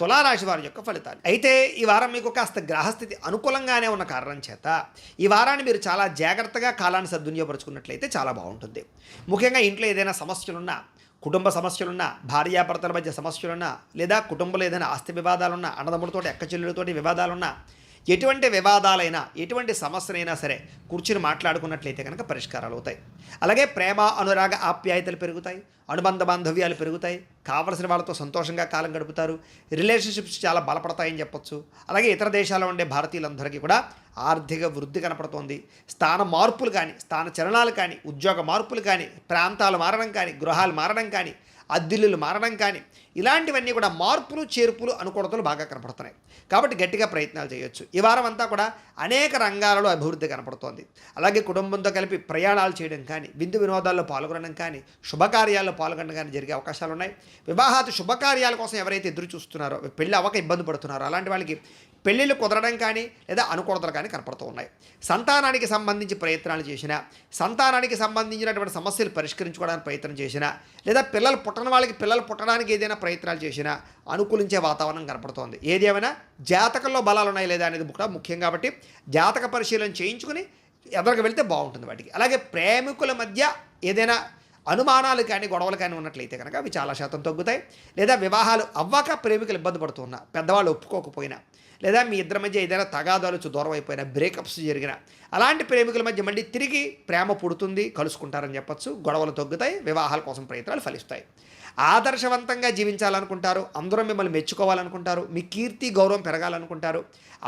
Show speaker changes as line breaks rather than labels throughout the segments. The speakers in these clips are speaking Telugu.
తులారాశి వారి యొక్క ఫలితాలు. అయితే ఈ వారం మీకు కాస్త గ్రహస్థితి అనుకూలంగానే ఉన్న కారణం చేత ఈ వారాన్ని మీరు చాలా జాగ్రత్తగా కాలాన్ని సద్వినియోగపరుచుకున్నట్లయితే చాలా బాగుంటుంది. ముఖ్యంగా ఇంట్లో ఏదైనా సమస్యలున్నా, కుటుంబ సమస్యలున్నా, భార్యాభర్తల మధ్య సమస్యలున్నా, లేదా కుటుంబంలో ఏదైనా ఆస్తి వివాదాలున్నా, అన్నదమ్ములతోటి అక్కచెల్లెలతోటి వివాదాలున్నా, ఎటువంటి వివాదాలైనా ఎటువంటి సమస్యలైనా సరే కూర్చుని మాట్లాడుకున్నట్లయితే కనుక పరిష్కారాలు అవుతాయి. అలాగే ప్రేమ, అనురాగ, ఆప్యాయతలు పెరుగుతాయి, అనుబంధ బాంధవ్యాలు పెరుగుతాయి, కావలసిన వాళ్ళతో సంతోషంగా కాలం గడుపుతారు, రిలేషన్షిప్స్ చాలా బలపడతాయని చెప్పొచ్చు. అలాగే ఇతర దేశాల్లో ఉండే భారతీయులందరికీ కూడా ఆర్థిక వృద్ధి కనపడుతోంది. స్థాన మార్పులు కానీ, స్థాన చలనాలు కానీ, ఉద్యోగ మార్పులు కానీ, ప్రాంతాలు మారడం కానీ, గృహాలు మారడం కానీ, అద్దిల్లులు మారడం కానీ, ఇలాంటివన్నీ కూడా మార్పులు చేర్పులు అనుకూలతలు బాగా కనపడుతున్నాయి. కాబట్టి గట్టిగా ప్రయత్నాలు చేయొచ్చు. ఈ వారం అంతా కూడా అనేక రంగాలలో అభివృద్ధి కనపడుతోంది. అలాగే కుటుంబంతో కలిపి ప్రయాణాలు చేయడం కానీ, విందు వినోదాల్లో పాల్గొనడం కానీ, శుభకార్యాల్లో పాల్గొనడం కానీ జరిగే అవకాశాలు ఉన్నాయి. వివాహాది శుభకార్యాల కోసం ఎవరైతే ఎదురు చూస్తున్నారో, పెళ్ళి అవ్వక ఇబ్బంది పడుతున్నారో అలాంటి వాళ్ళకి పెళ్ళిళ్ళు కుదరడం కానీ లేదా అనుకూలతలు కానీ కనపడుతూ ఉన్నాయి. సంతానానికి సంబంధించి ప్రయత్నాలు చేసినా, సంతానానికి సంబంధించినటువంటి సమస్యలు పరిష్కరించుకోవడానికి ప్రయత్నం చేసినా, లేదా పిల్లలు పుట్టని వాళ్ళకి పిల్లలు పుట్టడానికి ఏదైనా ప్రయత్నాలు చేసినా అనుకూలించే వాతావరణం కనపడుతోంది. ఏది ఏమైనా జాతకంలో బలాలు ఉన్నాయి లేదా అనేది కూడా ముఖ్యం. కాబట్టి జాతక పరిశీలన చేయించుకుని ఎదరికి వెళ్తే బాగుంటుంది వాటికి. అలాగే ప్రేమికుల మధ్య ఏదైనా అనుమానాలు కానీ గొడవలు కానీ ఉన్నట్లయితే కనుక అవి చాలా శాతం తగ్గుతాయి. లేదా వివాహాలు అవ్వక ప్రేమికులు ఇబ్బంది పడుతున్నా, పెద్దవాళ్ళు ఒప్పుకోకపోయినా, లేదా మీ ఇద్దరి మధ్య ఏదైనా తగాదాలు దూరం అయిపోయినా, బ్రేకప్స్ జరిగిన అలాంటి ప్రేమికుల మధ్య మళ్ళీ తిరిగి ప్రేమ పుడుతుంది, కలుసుకుంటారని చెప్పొచ్చు. గొడవలు తగ్గుతాయి, వివాహాల కోసం ప్రయత్నాలు ఫలిస్తాయి. ఆదర్శవంతంగా జీవించాలనుకుంటారు, అందరూ మిమ్మల్ని మెచ్చుకోవాలనుకుంటారు, మీ కీర్తి గౌరవం పెరగాలనుకుంటారు,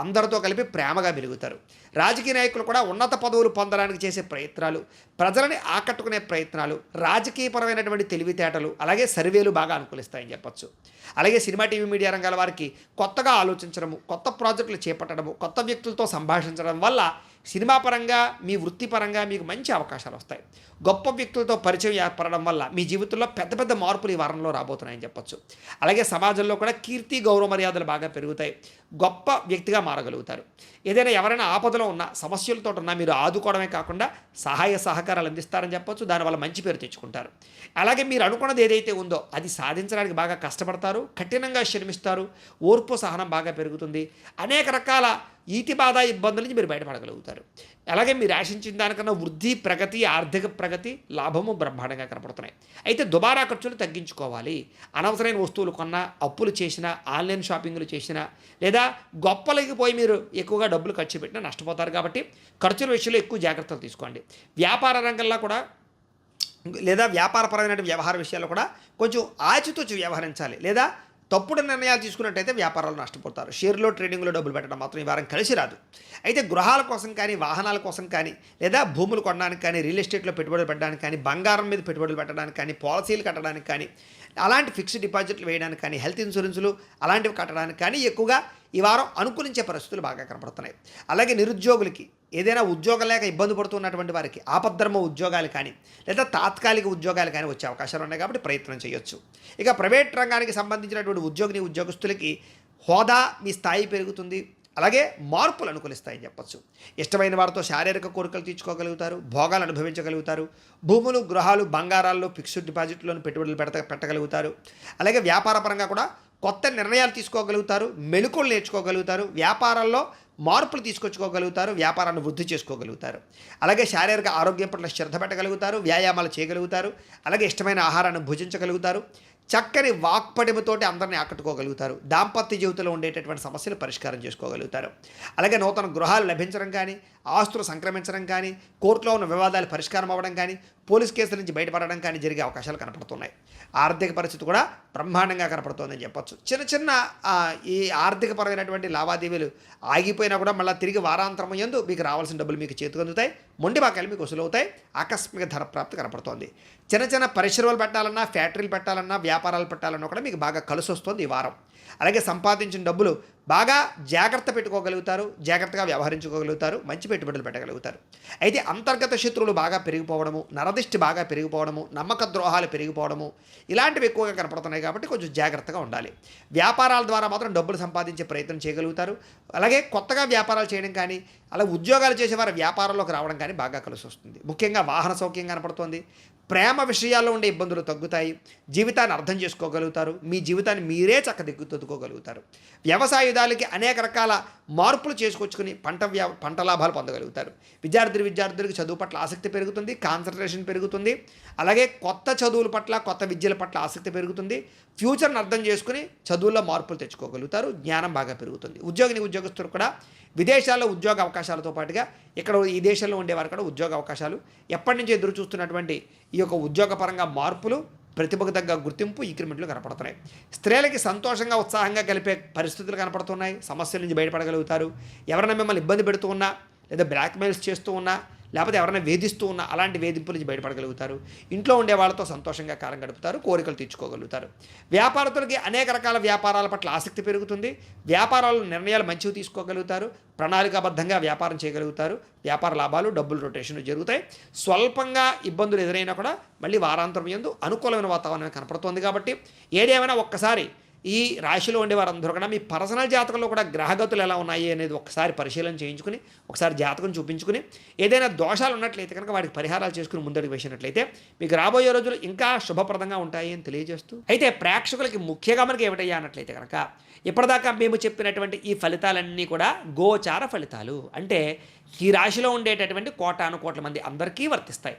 అందరితో కలిపి ప్రేమగా వెలుగుతారు. రాజకీయ నాయకులు కూడా ఉన్నత పదవులు పొందడానికి చేసే ప్రయత్నాలు, ప్రజలని ఆకట్టుకునే ప్రయత్నాలు, రాజకీయపరమైనటువంటి తెలివితేటలు, అలాగే సర్వేలు బాగా అనుకూలిస్తాయని చెప్పొచ్చు. అలాగే సినిమా, టీవీ, మీడియా రంగాల వారికి కొత్తగా ఆలోచించడము, కొత్త ప్రాజెక్టులు చేపట్టడము, కొత్త వ్యక్తులతో సంభాషించడం వల్ల సినిమా పరంగా, మీ వృత్తిపరంగా మీకు మంచి అవకాశాలు వస్తాయి. గొప్ప వ్యక్తులతో పరిచయం ఏర్పడడం వల్ల మీ జీవితంలో పెద్ద పెద్ద మార్పులు ఈ వారంలో రాబోతున్నాయని చెప్పొచ్చు. అలాగే సమాజంలో కూడా కీర్తి గౌరవ మర్యాదలు బాగా పెరుగుతాయి, గొప్ప వ్యక్తిగా మారగలుగుతారు. ఏదైనా ఎవరైనా ఆపదలో ఉన్నా, సమస్యలతో ఉన్నా మీరు ఆదుకోవడమే కాకుండా సహాయ సహకారాలు అందిస్తారని చెప్పొచ్చు. దానివల్ల మంచి పేరు తెచ్చుకుంటారు. అలాగే మీరు అనుకున్నది ఏదైతే ఉందో అది సాధించడానికి బాగా కష్టపడతారు, కఠినంగా శ్రమిస్తారు, ఓర్పు సహనం బాగా పెరుగుతుంది. అనేక రకాల ఈతి బాధ ఇబ్బందుల నుంచి మీరు బయటపడగలుగుతారు. అలాగే మీరు ఆశించిన దానికన్నా వృద్ధి, ప్రగతి, ఆర్థిక ప్రగతి, లాభము బ్రహ్మాండంగా కనపడుతున్నాయి. అయితే దుబారా ఖర్చులు తగ్గించుకోవాలి. అనవసరమైన వస్తువులు కొన్నా, అప్పులు చేసినా, ఆన్లైన్ షాపింగ్లు చేసినా, లేదా గొప్పలకి పోయి మీరు ఎక్కువగా డబ్బులు ఖర్చు పెట్టినా నష్టపోతారు. కాబట్టి ఖర్చుల విషయంలో ఎక్కువ జాగ్రత్తలు తీసుకోండి. వ్యాపార రంగంలో కూడా లేదా వ్యాపారపరమైన వ్యవహార విషయాల్లో కూడా కొంచెం ఆచితూచి వ్యవహరించాలి. లేదా తప్పుడు నిర్ణయాలు తీసుకున్నట్టయితే వ్యాపారాలు నష్టపోతారు. షేర్లో, ట్రేడింగ్లో డబ్బులు పెట్టడం మాత్రం ఈ వారం కలిసి రాదు. అయితే గృహాల కోసం కానీ, వాహనాల కోసం కానీ, లేదా భూములు కొనడానికి కానీ, రియల్ ఎస్టేట్లో పెట్టుబడులు పెట్టడానికి కానీ, బంగారం మీద పెట్టుబడులు పెట్టడానికి కానీ, పాలసీలు కట్టడానికి కానీ, అలాంటి ఫిక్స్డ్ డిపాజిట్లు వేయడానికి కానీ, హెల్త్ ఇన్సూరెన్సులు అలాంటివి కట్టడానికి కానీ ఎక్కువగా ఈ వారం అనుకూలించే పరిస్థితులు బాగా కనపడుతున్నాయి. అలాగే నిరుద్యోగులకి, ఏదైనా ఉద్యోగం లేక ఇబ్బంది పడుతున్నటువంటి వారికి ఆపద్ధర్మ ఉద్యోగాలు కానీ, లేదా తాత్కాలిక ఉద్యోగాలు కానీ వచ్చే అవకాశాలు ఉన్నాయి. కాబట్టి ప్రయత్నం చేయొచ్చు. ఇక ప్రైవేట్ రంగానికి సంబంధించినటువంటి ఉద్యోగస్తులకి హోదా, మీ స్థాయి పెరుగుతుంది. అలాగే మార్పులు అనుకూలిస్తాయని చెప్పొచ్చు. ఇష్టమైన వారితో శారీరక కోరికలు తీర్చుకోగలుగుతారు, భోగాలు అనుభవించగలుగుతారు, భూములు, గృహాలు, బంగారాల్లో ఫిక్స్డ్ డిపాజిట్లను పెట్టుబడులు పెట్టగలుగుతారు. అలాగే వ్యాపారపరంగా కూడా కొత్త నిర్ణయాలు తీసుకోగలుగుతారు, మెళుకువలు నేర్చుకోగలుగుతారు, వ్యాపారాల్లో మార్పులు తీసుకొచ్చుకోగలుగుతారు, వ్యాపారాన్ని వృద్ధి చేసుకోగలుగుతారు. అలాగే శారీరక ఆరోగ్యం పట్ల శ్రద్ధ పెట్టగలుగుతారు, వ్యాయామాలు చేయగలుగుతారు. అలాగే ఇష్టమైన ఆహారాన్ని భుజించగలుగుతారు. చక్కని వాక్పటిమతోటి అందరినీ ఆకట్టుకోగలుగుతారు. దాంపత్య జీవితంలో ఉండేటటువంటి సమస్యలు పరిష్కారం చేసుకోగలుగుతారు. అలాగే నూతన గృహాలు లభించడం కానీ, ఆస్తులు సంక్రమించడం కానీ, కోర్టులో ఉన్న వివాదాలు పరిష్కారం అవ్వడం కానీ, పోలీస్ కేసుల నుంచి బయటపడడం కానీ జరిగే అవకాశాలు కనపడుతున్నాయి. ఆర్థిక పరిస్థితి కూడా బ్రహ్మాండంగా కనపడుతోందని చెప్పొచ్చు. చిన్న ఈ ఆర్థికపరమైనటువంటి లావాదేవీలు ఆగిపోయినా కూడా మళ్ళీ తిరిగి వారాంతరం యందు మీకు రావాల్సిన డబ్బులు మీకు చేతికి అందుతాయి, మొండి బాకాయలు మీకు వసూలవుతాయి, ఆకస్మిక ధన ప్రాప్తి కనపడుతోంది. చిన్న పరిశ్రమలు పెట్టాలన్నా, ఫ్యాక్టరీలు పెట్టాలన్నా, వ్యాపారాలు పెట్టాలన్నా కూడా మీకు బాగా కలిసి వస్తుంది ఈ వారం. అలాగే సంపాదించిన డబ్బులు బాగా జాగ్రత్త పెట్టుకోగలుగుతారు, జాగ్రత్తగా వ్యవహరించుకోగలుగుతారు, మంచి పెట్టుబడులు పెట్టగలుగుతారు. అయితే అంతర్గత శత్రువులు బాగా పెరిగిపోవడము, నరదిష్టి బాగా పెరిగిపోవడము, నమ్మక ద్రోహాలు పెరిగిపోవడము ఇలాంటివి ఎక్కువగా కనపడుతున్నాయి. కాబట్టి కొంచెం జాగ్రత్తగా ఉండాలి. వ్యాపారాల ద్వారా మాత్రం డబ్బులు సంపాదించే ప్రయత్నం చేయగలుగుతారు. అలాగే కొత్తగా వ్యాపారాలు చేయడం కానీ, అలా ఉద్యోగాలు చేసేవారు వ్యాపారంలోకి రావడం కానీ బాగా కలిసి వస్తుంది. ముఖ్యంగా వాహన సౌఖ్యం కనపడుతోంది, ప్రేమ విషయాల్లో ఉండే ఇబ్బందులు తగ్గుతాయి. జీవితాన్ని అర్థం చేసుకోగలుగుతారు. మీ జీవితాన్ని మీరే చక్కదిద్దుకోగలుగుతారు. వ్యవసాయదారులకి అనేక రకాల మార్పులు చేసుకొచ్చుకుని పంట లాభాలు పొందగలుగుతారు. విద్యార్థులకు చదువు పట్ల ఆసక్తి పెరుగుతుంది. కాన్సంట్రేషన్ పెరుగుతుంది. అలాగే కొత్త చదువుల పట్ల, కొత్త విద్యల పట్ల ఆసక్తి పెరుగుతుంది. ఫ్యూచర్ని అర్థం చేసుకుని చదువుల్లో మార్పులు తెచ్చుకోగలుగుతారు. జ్ఞానం బాగా పెరుగుతుంది. ఉద్యోగస్తులు కూడా విదేశాల్లో ఉద్యోగ అవకాశాలతో పాటుగా ఇక్కడ ఈ దేశంలో ఉండేవారు కూడా ఉద్యోగ అవకాశాలు, ఎప్పటి నుంచి ఎదురు చూస్తున్నటువంటి ఈ యొక్క ఉద్యోగపరంగా మార్పులు, ప్రతిభకు తగ్గ గుర్తింపు, ఇంక్రిమెంట్లు కనపడుతున్నాయి. స్త్రీలకి సంతోషంగా, ఉత్సాహంగా కలిపే పరిస్థితులు కనపడుతున్నాయి. సమస్యల నుంచి బయటపడగలుగుతారు. ఎవరైనా మిమ్మల్ని ఇబ్బంది పెడుతూ ఉన్నా, లేదా బ్లాక్మెయిల్స్ చేస్తూ ఉన్నా, లేకపోతే ఎవరైనా వేధిస్తూ ఉన్నా అలాంటి వేధింపుల నుంచి బయటపడగలుగుతారు. ఇంట్లో ఉండే వాళ్ళతో సంతోషంగా కాలం గడుపుతారు. కోరికలు తీర్చుకోగలుగుతారు. వ్యాపారస్తులకి అనేక రకాల వ్యాపారాల పట్ల ఆసక్తి పెరుగుతుంది. వ్యాపారాలు నిర్ణయాలు మంచివి తీసుకోగలుగుతారు. ప్రణాళికాబద్ధంగా వ్యాపారం చేయగలుగుతారు. వ్యాపార లాభాలు, డబ్బులు రొటేషన్ జరుగుతాయి. స్వల్పంగా ఇబ్బందులు ఎదురైనా కూడా మళ్ళీ వారాంతరం యందు అనుకూలమైన వాతావరణం కనపడుతుంది. కాబట్టి ఏదేమైనా ఒక్కసారి ఈ రాశిలో ఉండే వారందరూ కూడా మీ పర్సనల్ జాతకంలో కూడా గ్రహగతులు ఎలా ఉన్నాయి అనేది ఒకసారి పరిశీలన చేయించుకుని, ఒకసారి జాతకం చూపించుకుని, ఏదైనా దోషాలు ఉన్నట్లయితే కనుక వాటికి పరిహారాలు చేసుకుని ముందడుగు వేసినట్లయితే మీకు రాబోయే రోజులు ఇంకా శుభప్రదంగా ఉంటాయి అని తెలియజేస్తూ, అయితే ప్రేక్షకులకి ముఖ్యంగా మనకి ఏమిటయ్యా అన్నట్లయితే కనుక ఇప్పటిదాకా మేము చెప్పినటువంటి ఈ ఫలితాలన్నీ కూడా గోచార ఫలితాలు. అంటే ఈ రాశిలో ఉండేటటువంటి కోటాను కోట్ల మంది అందరికీ వర్తిస్తాయి.